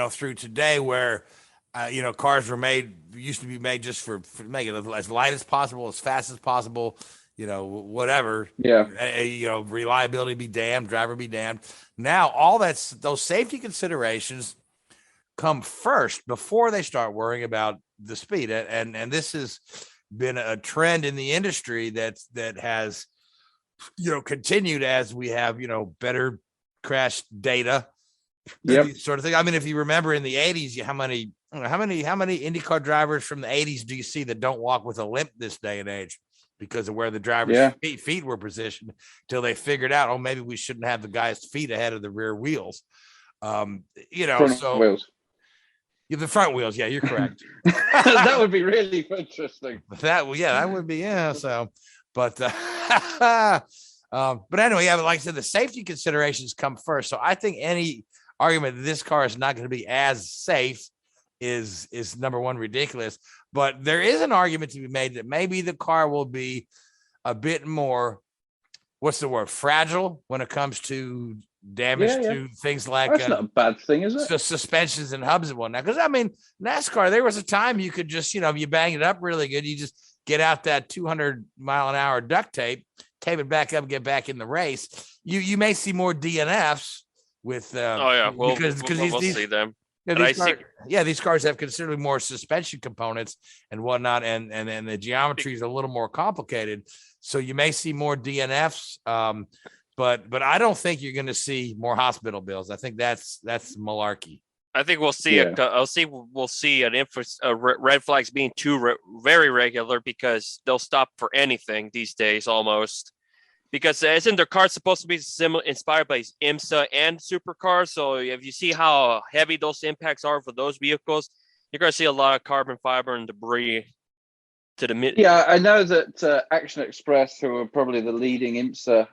through today, where cars were used to be made just for make it as light as possible, as fast as possible, whatever.
Yeah.
Reliability be damned, driver be damned. Now, all those safety considerations come first before they start worrying about the speed. And this has been a trend in the industry that has, continued as we have, better crash data, sort of thing. I mean, if you remember in the 80s, how many IndyCar drivers from the 80s do you see that don't walk with a limp this day and age because of where the driver's feet were positioned, till they figured out, oh, maybe we shouldn't have the guy's feet ahead of the rear wheels.
Front wheels.
Yeah, the front wheels. Yeah, you're correct.
That would be really interesting.
That would be, so, but anyway, but like I said, the safety considerations come first. So I think any argument that this car is not going to be as safe is number one, ridiculous. But there is an argument to be made that maybe the car will be a bit more, what's the word, fragile when it comes to damage to things like
that's not a bad thing, is it?
Suspensions and hubs and whatnot. Because I mean, NASCAR, there was a time you could just, if you bang it up really good, you just get out that 200-mile-an-hour duct tape it back up, get back in the race. You may see more DNFs with
we'll see them.
These cars have considerably more suspension components and whatnot, and the geometry is a little more complicated, so you may see more DNFs. But I don't think you're going to see more hospital bills. I think that's malarkey.
I think we'll see we'll see red flags being very regular, because they'll stop for anything these days almost. Because isn't their car supposed to be inspired by IMSA and supercars? So if you see how heavy those impacts are for those vehicles, you're going to see a lot of carbon fiber and debris to the mid.
Yeah, I know that Action Express, who are probably the leading IMSA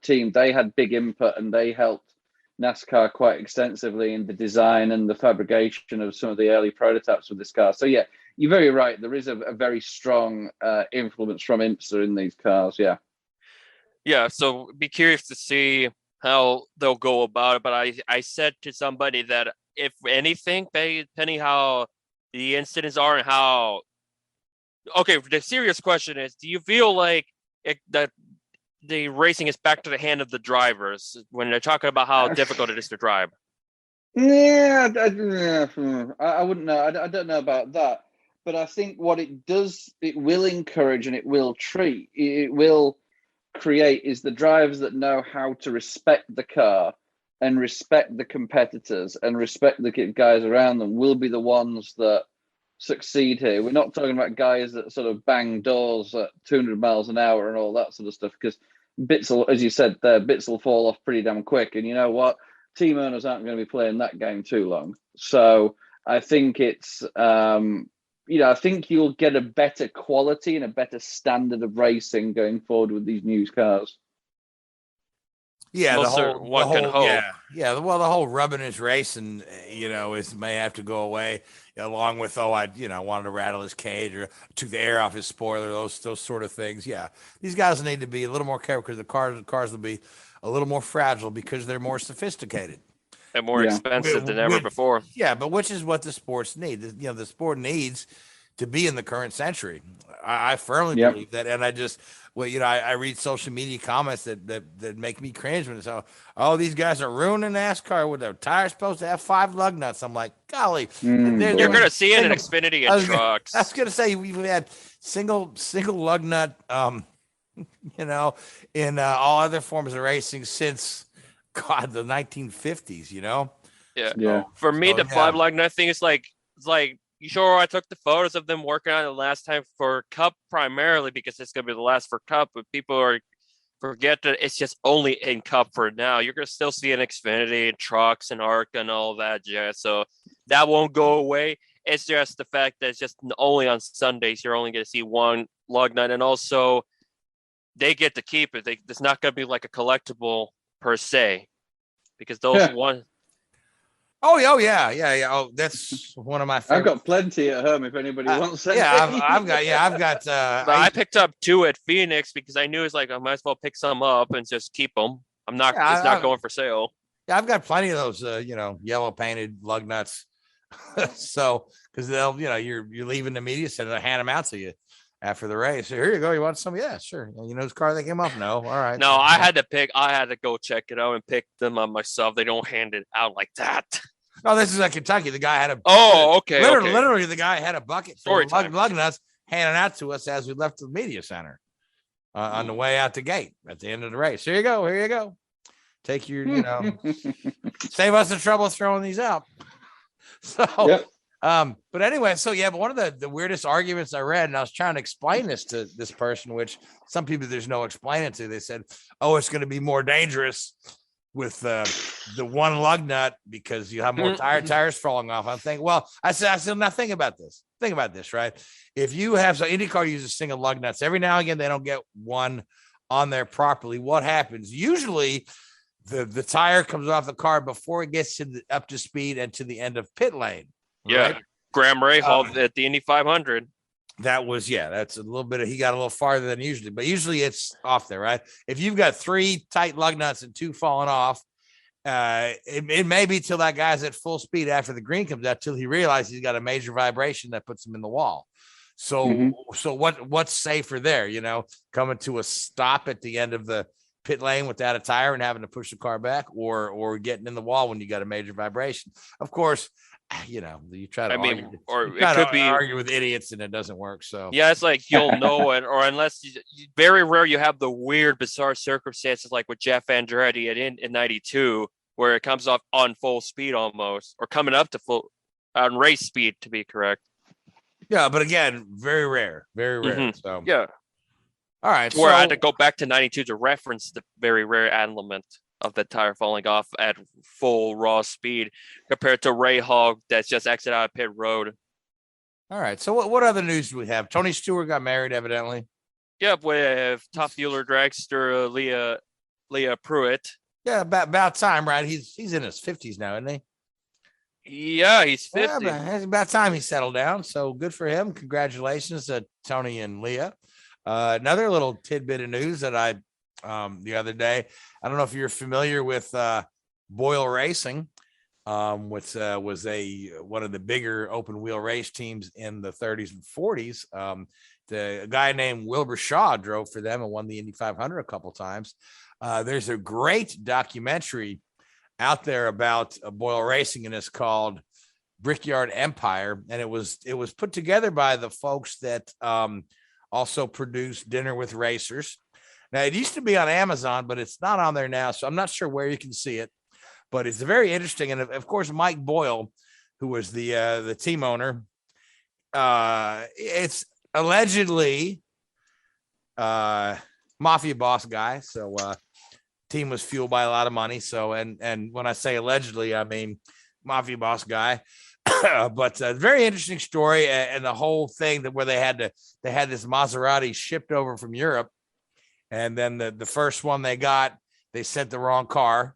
team, they had big input, and they helped NASCAR quite extensively in the design and the fabrication of some of the early prototypes of this car. So yeah, you're very right. There is a very strong influence from IMSA in these cars.
Yeah, so be curious to see how they'll go about it. But I said to somebody that if anything, depending how the incidents are and how. Okay, the serious question is: do you feel like that the racing is back to the hand of the drivers when they're talking about how difficult it is to drive?
Yeah, I wouldn't know. I don't know about that. But I think what it does, it will encourage and it will treat, it will create is the drivers that know how to respect the car and respect the competitors and respect the guys around them will be the ones that succeed here. We're not talking about guys that sort of bang doors at 200 miles an hour and all that sort of stuff, because bits will, as you said there, bits will fall off pretty damn quick. And you know what? Team owners aren't going to be playing that game too long. So I think it's, I think you'll get a better quality and a better standard of racing going forward with these new cars.
Yeah,
One can hope.
Yeah. Well, the whole rubbing his racing, may have to go away, along with I wanted to rattle his cage or took the air off his spoiler, those sort of things. Yeah, these guys need to be a little more careful because the cars will be a little more fragile because they're more sophisticated
and more expensive than ever before.
Yeah, but which is what the sports need. The sport needs to be in the current century. I firmly believe that, and I just. Well, I read social media comments that make me cringe when it's these guys are ruining NASCAR with their tires supposed to have 5 lug nuts. I'm like, golly,
you're going to see it in Xfinity and trucks.
I was going to say we've had single lug nut, in all other forms of racing since the 1950s.
Yeah.
For me, the 5 lug nut thing is like. Sure, I took the photos of them working on it last time for Cup primarily because it's going to be the last for Cup, but people forget that it's just only in Cup for now. You're going to still see an Xfinity and trucks and ARC and all that jazz, so that won't go away. It's just the fact that it's just only on Sundays. You're only going to see 1 lug nut, and also they get to keep it. It's not going to be like a collectible per se because those one.
Oh yeah. Oh, that's one of my favorites.
I've got plenty at home if anybody wants it.
I've got.
I picked up 2 at Phoenix because I knew it's like I might as well pick some up and just keep them. I'm not. It's not going for sale.
Yeah, I've got plenty of those. Yellow painted lug nuts. So because they'll, you're leaving the media center, they hand them out to you after the race. So here you go. You want some? Yeah, sure. Whose car they came off? No. All right.
No, I had to go check it out and pick them up myself. They don't hand it out like that.
No, this is Kentucky. The guy had a.
Oh, okay.
Literally, the guy had a bucket full of lug nuts handing out to us as we left the media center on the way out the gate at the end of the race. Here you go. Take your, save us the trouble of throwing these out. So, but anyway, but one of the weirdest arguments I read, and I was trying to explain this to this person, which some people there's no explaining to. They said, it's going to be more dangerous with the 1 lug nut because you have more tires falling off. I'm thinking, I said, now think about this. Think about this, right? If you have, IndyCar uses single lug nuts. Every now and again, they don't get one on there properly. What happens? Usually the tire comes off the car before it gets up to speed and to the end of pit lane. Right?
Yeah. Graham Rahal at the Indy 500.
That was, that's a little bit he got a little farther than usually, but usually it's off there, right? If you've got 3 tight lug nuts and 2 falling off, it may be till that guy's at full speed after the green comes out till he realizes he's got a major vibration that puts him in the wall. So, what's safer there? Coming to a stop at the end of the pit lane without a tire and having to push the car back, or getting in the wall when you got a major vibration. Of course, you try to argue with idiots and it doesn't work. So
it's like you'll know it, or unless very rare you have the weird, bizarre circumstances like with Jeff Andretti in '92, where it comes off on full speed almost, or coming up to full on race speed to be correct.
Yeah, but again, very rare, very rare.
Mm-hmm.
So
all right. Where I had to go back to '92 to reference the very rare element of the tire falling off at full raw speed compared to Ray Hogg that's just exited out of pit road.
All right. So what other news do we have? Tony Stewart got married, evidently.
Yep, with top fueler dragster Leah Pruitt.
Yeah, about time, right? He's in his 50s now, isn't he?
Yeah, he's 50.
Yeah, it's about time he settled down. So good for him. Congratulations to Tony and Leah. Another little tidbit of news that I the other day. I don't know if you're familiar with Boyle Racing. which was one of the bigger open wheel race teams in the 30s and 40s. A guy named Wilbur Shaw drove for them and won the Indy 500 a couple times. There's a great documentary out there about Boyle Racing, and it's called Brickyard Empire, and it was put together by the folks that also produced Dinner with Racers. Now, it used to be on Amazon, but it's not on there now, so I'm not sure where you can see it. But it's very interesting, and of course, Mike Boyle, who was the team owner, it's allegedly mafia boss guy. So team was fueled by a lot of money. So and when I say allegedly, I mean mafia boss guy. But very interesting story, and the whole thing that where they had this Maserati shipped over from Europe, and then the first one they got, they sent the wrong car,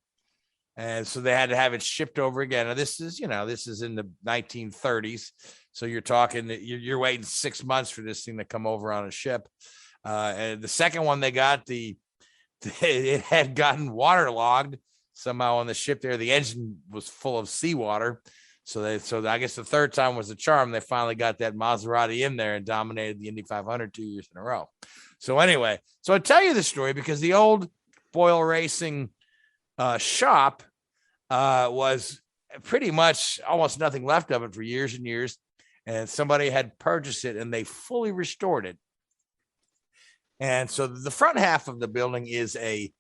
and so they had to have it shipped over again. Now this is in the 1930s, so you're talking you're waiting 6 months for this thing to come over on a ship. And the second one they got, it had gotten waterlogged somehow on the ship there. The engine was full of seawater. So I guess the third time was the charm. They finally got that Maserati in there and dominated the Indy 500 2 years in a row. So anyway, I tell you this story because the old Boyle Racing shop was pretty much almost nothing left of it for years and years. And somebody had purchased it and they fully restored it. And so the front half of the building is a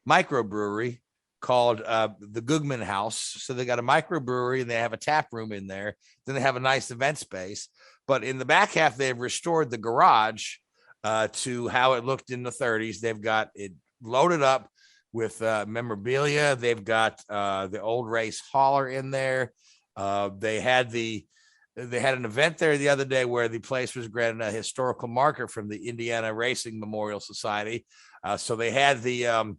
microbrewery called the Gugman House. So they got a microbrewery and they have a tap room in there. Then they have a nice event space. But in the back half, they've restored the garage to how it looked in the 30s. They've got it loaded up with memorabilia. They've got the old race hauler in there. They had an event there the other day where the place was granted a historical marker from the Indiana Racing Memorial Society. So they had the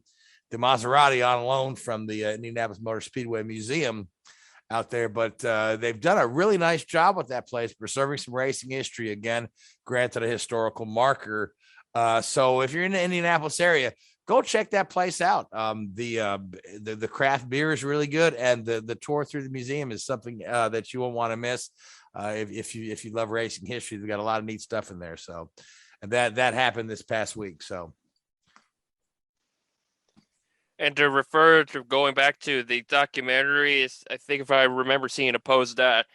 Maserati on loan from the Indianapolis Motor Speedway Museum out there, but they've done a really nice job with that place, preserving some racing history. Again, granted a historical marker. So if you're in the Indianapolis area, go check that place out. The craft beer is really good, and the tour through the museum is something that you won't want to miss. If you love racing history, they've got a lot of neat stuff in there. So, and that happened this past week. So.
And to refer to going back to the documentary, I think if I remember seeing a post that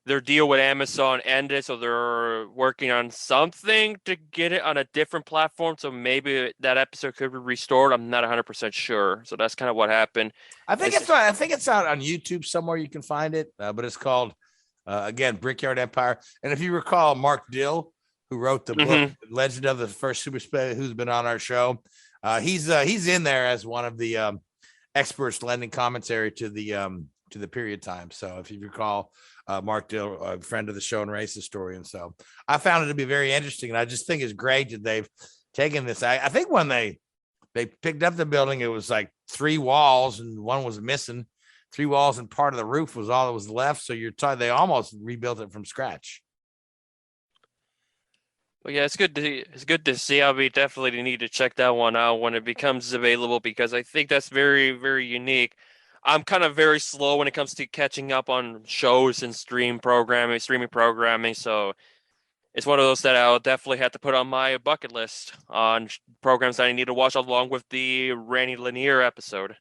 their deal with Amazon ended, so they're working on something to get it on a different platform. So maybe that episode could be restored. I'm not 100% sure. So that's kind of what happened.
I think it's out on YouTube somewhere. You can find it, but it's called again Brickyard Empire. And if you recall, Mark Dill, who wrote the book Legend of the First Super Sped, who's been on our show. He's in there as one of the experts lending commentary to the period time. So if you recall, Mark Dill, a friend of the show and race historian. So I found it to be very interesting. And I just think it's great that they've taken this. I think when they picked up the building, it was like 3 walls and one was missing. 3 walls and part of the roof was all that was left. So they almost rebuilt it from scratch.
Well, yeah, it's good to see. We definitely need to check that one out when it becomes available, because I think that's very, very unique. I'm kind of very slow when it comes to catching up on shows and streaming programming. So it's one of those that I'll definitely have to put on my bucket list on programs that I need to watch along with the Randy Lanier episode.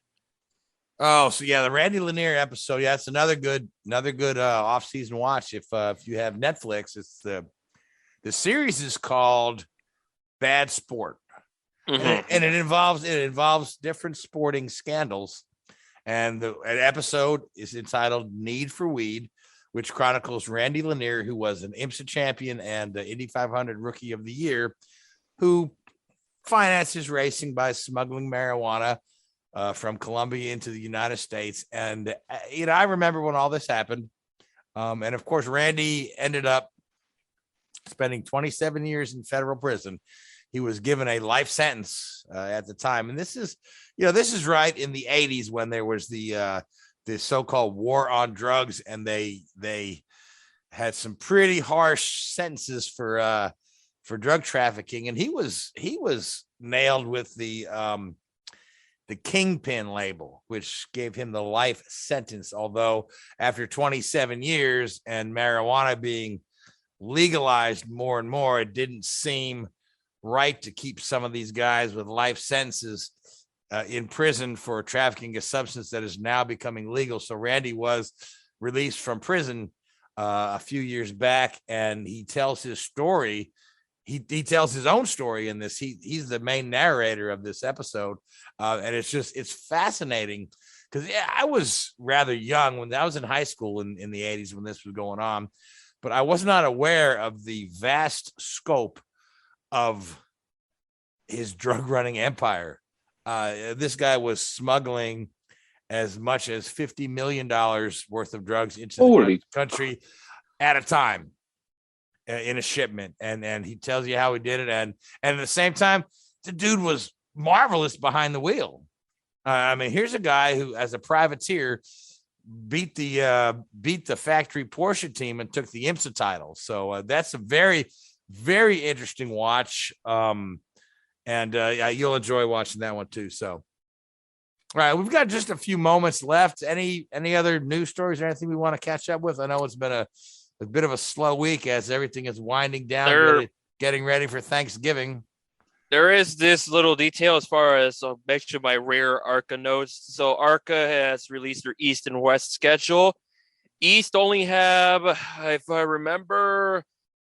Oh, so yeah, the Randy Lanier episode. Yeah, it's another good off-season watch. If you have Netflix, it's the series is called Bad Sport, and it involves different sporting scandals. And an episode is entitled Need for Weed, which chronicles Randy Lanier, who was an IMSA champion and the Indy 500 Rookie of the Year, who financed his racing by smuggling marijuana from Colombia into the United States. And, I remember when all this happened. And of course, Randy ended up spending 27 years in federal prison. He was given a life sentence at the time. And this is right in the 80s when there was the so-called war on drugs, and they had some pretty harsh sentences for drug trafficking. And he was nailed with the the Kingpin label, which gave him the life sentence. Although after 27 years and marijuana being legalized more and more, it didn't seem right to keep some of these guys with life sentences in prison for trafficking a substance that is now becoming legal. So Randy was released from prison a few years back, and he tells his story. He tells his own story in this. He's the main narrator of this episode, and it's fascinating because I was rather young when I was in high school in the 80s when this was going on, but I was not aware of the vast scope of his drug running empire. This guy was smuggling as much as $50 million worth of drugs into the country at a time in a shipment. And he tells you how he did it. And at the same time, the dude was marvelous behind the wheel. I mean, here's a guy who, as a privateer, beat the factory Porsche team and took the IMSA title. So that's a very, very interesting watch. And you'll enjoy watching that one too. So, all right, we've got just a few moments left. Any other news stories or anything we want to catch up with? I know it's been a bit of a slow week as everything is winding down, getting ready for Thanksgiving.
There is this little detail as far as I'll mention my rare ARCA notes. So ARCA has released their East and West schedule. East only have, if I remember,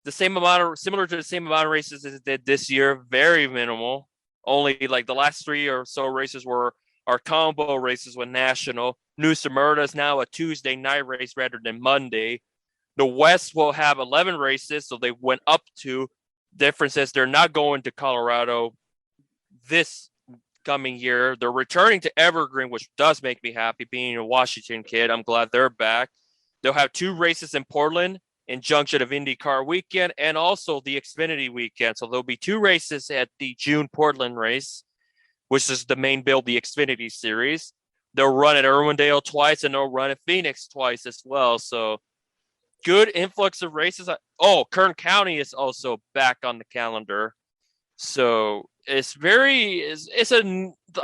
similar to the same amount of races as it did this year. Very minimal. Only like the last 3 or so races are combo races with National. New Smyrna is now a Tuesday night race rather than Monday. The West will have 11 races, so they went up to. Difference is they're not going to Colorado this coming year. They're returning to Evergreen, which does make me happy. Being a Washington kid, I'm glad they're back. They'll have 2 races in Portland in junction of IndyCar weekend and also the Xfinity weekend. So there'll be 2 races at the June Portland race, which is the main build, the Xfinity series. They'll run at Irwindale twice and they'll run at Phoenix twice as well. So good influx of races. Kern County is also back on the calendar. So I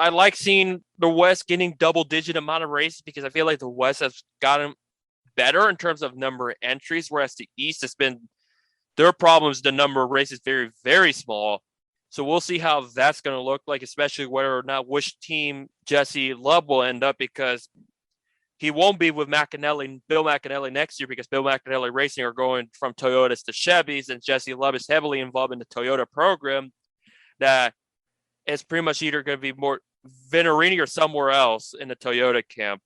like seeing the West getting double-digit amount of races because I feel like the West has gotten better in terms of number of entries, whereas the East has been their problems. The number of races very, very small. So we'll see how that's going to look like, especially whether or not which team Jesse Love will end up, because he won't be with Bill McAnally next year because Bill McAnally Racing are going from Toyotas to Chevys, and Jesse Love is heavily involved in the Toyota program that is pretty much either going to be more Venturini or somewhere else in the Toyota camp.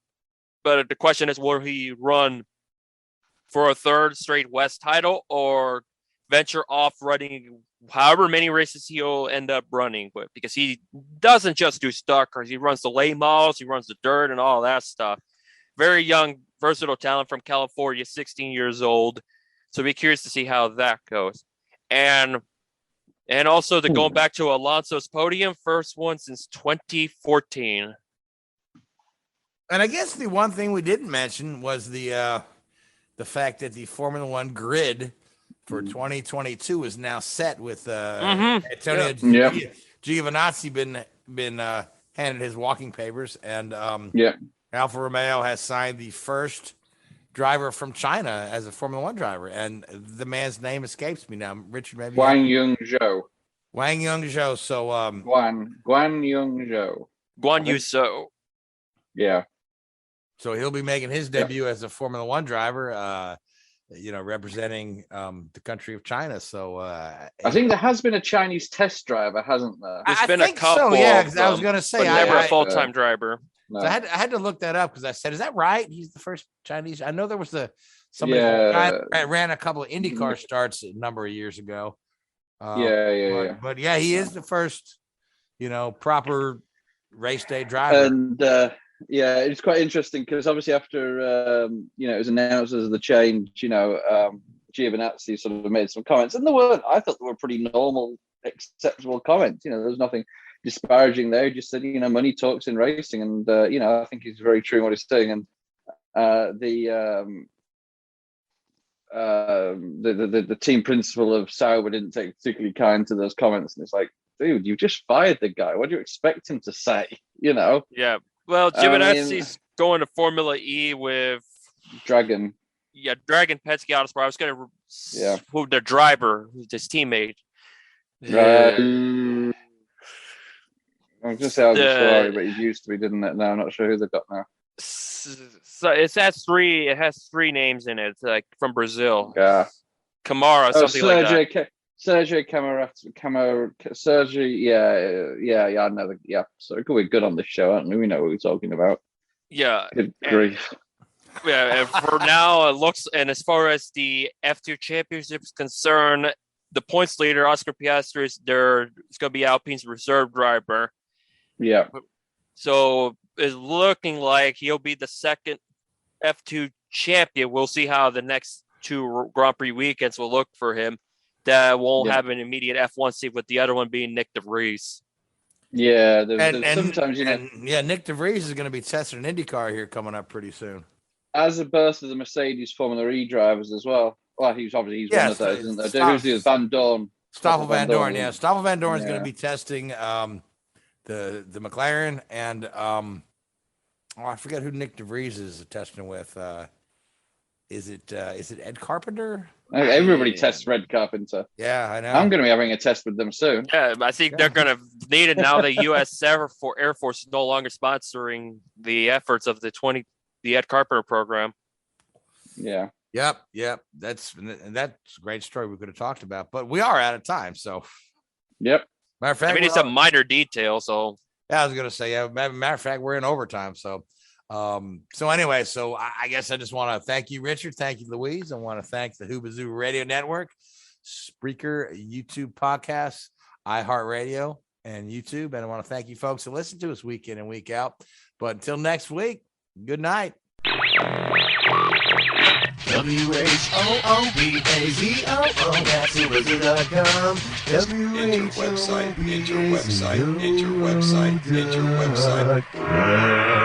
But the question is, will he run for a 3rd straight West title or venture off running however many races he'll end up running with? Because he doesn't just do stock cars. He runs the late models, he runs the dirt and all that stuff. Very young, versatile talent from California, 16 years old. So be curious to see how that goes. And also going back to Alonso's podium, first one since 2014.
And I guess the one thing we didn't mention was the fact that the Formula One grid for 2022 is now set with Antonio Giovinazzi been handed his walking papers, and Alfa Romeo has signed the first driver from China as a Formula One driver, and the man's name escapes me now. Richard, maybe
Guan Yung Zhou.
So
Guan Yung Zhou.
Guan Yu Zhou.
Yeah.
So he'll be making his debut as a Formula One driver, representing the country of China. So
I think there has been a Chinese test driver, hasn't there?
There's been a couple.
So, yeah, because I was going to say,
never a full-time driver.
No.
So I had to look that up because I said, is that right? He's the first Chinese. I know there was somebody that ran a couple of IndyCar starts a number of years ago. But yeah, he is the first, proper race day driver.
And it's quite interesting because obviously after it was announced as the change, Giovinazzi sort of made some comments, and I thought they were pretty normal, acceptable comments. There was nothing disparaging there. He just said, money talks in racing, and I think he's very true in what he's saying. And the team principal of Sauber didn't take particularly kind to those comments, and it's like, dude, you just fired the guy. What do you expect him to say? You know,
Yeah. Well,
I mean-
Giovinazzi's going to Formula E with
Dragon.
Dragon Penske Autosport. I was going to
Yeah.
who the driver, who's his teammate.
I was gonna say Alvin
The-
Ferrari, but he used to be, didn't it? No, I'm not sure who they've got now.
So it has three. It has three names in it, like from Brazil.
Yeah.
Kamara, something like that.
Sergio Sergio, yeah, I know. Yeah, so we're good on this show, aren't we? We know what we're talking about.
Yeah.
Good grief.
Yeah, and for now, it looks, and as far as the F2 championship is concerned, the points leader, Oscar Piastri, it's going to be Alpine's reserve driver.
Yeah.
So it's looking like he'll be the second F2 champion. We'll see how the next two Grand Prix weekends will look for him. That won't have an immediate F1 seat, with the other one being Nick DeVries.
Yeah,
And
sometimes, you know,
Nick DeVries is going to be testing an IndyCar here coming up pretty soon.
as a burst of the Mercedes Formula E drivers as well. Well, he's one of those, isn't there? Who's the Van Dorn?
Stoffel Van Dorn, yeah. Stoffel Van Dorn is going
Yeah.
to be testing the McLaren, and I forget who Nick DeVries is testing with. Is it Ed Carpenter?
Everybody tests Red Carpenter.
Yeah, I know.
I'm going to be having a test with them soon.
Yeah, I think they're going to need it now. The U.S. Air Force is no longer sponsoring the efforts of the Ed Carpenter program.
Yeah.
Yep. That's a great story we could have talked about, but we are out of time. So,
Yep.
matter of fact,
I mean, it's a minor detail, so
yeah, I was gonna say, yeah. Matter of fact, we're in overtime. So, anyway, I guess I just want to thank you, Richard. Thank you, Louise. I want to thank the Hoobazoo Radio Network, Spreaker, YouTube podcasts, iHeartRadio, and YouTube. And I want to thank you folks who listen to us week in and week out. But until next week, good night.
WHOOBAZOO, that's Hoobazoo.com.
Enter website, enter website, enter website, enter website.